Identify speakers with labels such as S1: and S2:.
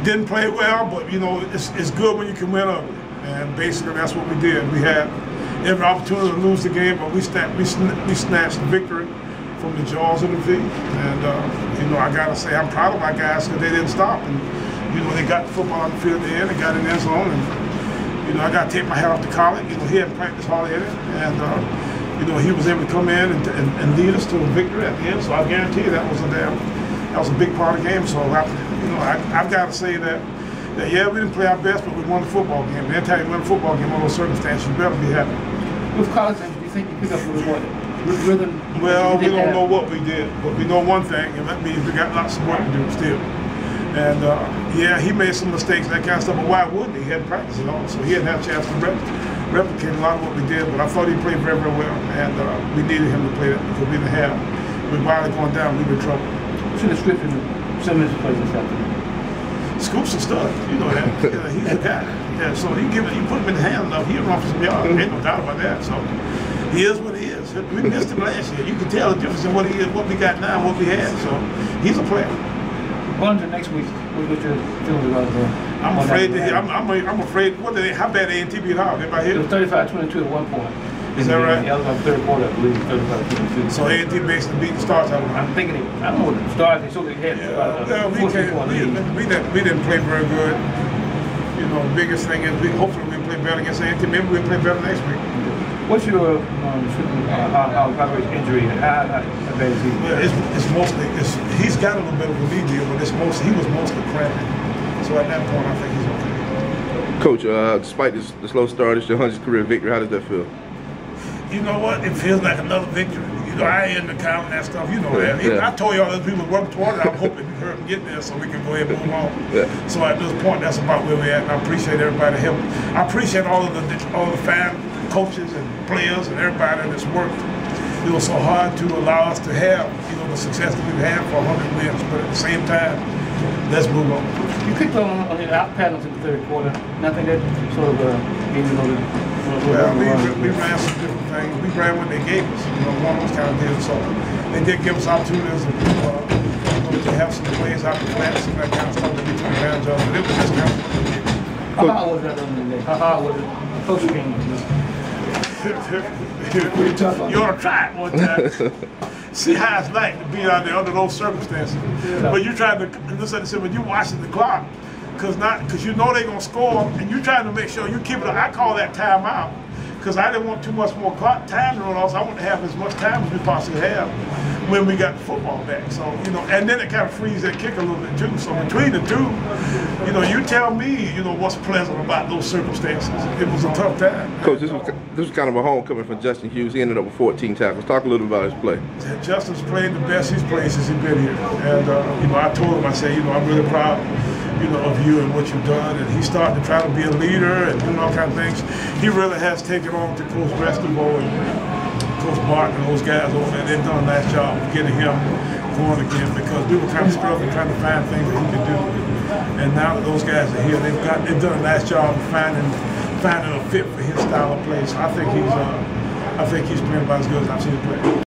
S1: Didn't play well, but you know it's good when you can win ugly, and basically that's what we did. We had every opportunity to lose the game, but we snatched the victory from the jaws of defeat. And you know, I gotta say I'm proud of my guys because they didn't stop, and you know they got the football on the field at the end, they got in the end zone, and you know I gotta take my hat off to Colin. You know he hadn't practiced hardly any, and you know he was able to come in and lead us to a victory at the end. So I guarantee you that was a big part of the game. So I've got to say that yeah, we didn't play our best, but we won the football game. And anytime you win a football game under those circumstances, you better be happy.
S2: With college, do you think you pick up a little more rhythm?
S1: Well, we don't know what we did, but we know one thing, and that means we got lots of work to do still. And yeah, he made some mistakes and that kind of stuff, but why wouldn't he? He hadn't practiced at all, so he hadn't had a chance to replicate a lot of what we did. But I thought he played very, very well, and we needed him to play that because we didn't have. With Wiley going down, we were in trouble.
S2: What's the description of Simmons' play this afternoon?
S1: Scoop's a stud, you know that. Yeah, he's a guy. Yeah, so you put him in the hand enough, he'll run for some yards. Ain't no doubt about that. So he is what he is. We missed him last year. You can tell the difference in what he is, what we got now, and what we had. So he's a player.
S2: Going into next week, what your feelings about the?
S1: I'm afraid that I'm afraid. How bad A&T beat Howard? Everybody here?
S2: It was 35-22 at one point.
S1: Is that right?
S2: Yeah, that was on the third quarter, I believe, 35-22.
S1: So A&T basically beat the Stars.
S2: I'm thinking, I don't know what the Stars, they showed they had.
S1: We didn't play very good. You know, the biggest thing is hopefully we play better against A&T. Maybe we'll play better next week.
S2: What's your injury? How bad is he?
S1: Well, it's mostly, he's got a little bit of a knee deal, but he was mostly cramping. So at that point, I think he's okay.
S3: Coach, despite the slow start, it's your 100th career victory. How does that feel?
S1: You know what? It feels like another victory. You know, I ain't into counting that stuff. You know that. Yeah. I told y'all that we were working toward it. I'm hoping you heard him get there so we can go ahead and move on. Yeah. So at this point, that's about where we're at. And I appreciate everybody helping. I appreciate all the fan coaches and players and everybody that's worked, you know, so hard to allow us to have, you know, the success that we've had for 100 wins. But at the same time, let's move on.
S2: You picked on your out patterns in the third quarter. Nothing that sort of gave you
S1: well, we ran some different things. We ran what they gave us. You know, one of us kind of did. So they did give us opportunities to have some plays out the flats and that kind of stuff that we took advantage of. But it was just kind of
S2: How hard was that on the day? How hard was it? Coach game.
S1: You ought to try it one time. See how it's like to be out there under those circumstances. Yeah. But you try to listen to when you watching the clock, because you know they're gonna score, and you trying to make sure you keep it. I call that timeout because I didn't want too much more clock time to run off. So I want to have as much time as we possibly have when we got the football back. So you know, and then it kind of frees that kick a little bit too. So between the two, you know, you tell me, you know, what's pleasant about those circumstances. It was a tough time.
S3: Coach, this was kind of a homecoming for Justin Hughes. He ended up with 14 tackles. Talk a little about his play.
S1: Justin's played the best he's played since he's been here, and you know, I told him, I said, you know, I'm really proud, you know, of you and what you've done. And he's starting to try to be a leader and doing all kinds of things. He really has taken on to Coach Restivo and Coach Mark and those guys over there. They've done a nice job of getting him going again because we were kind of struggling trying to find things that he could do. And now that those guys are here, they've done a nice job of finding a fit for his style of play. So I think he's playing about as good as I've seen him play.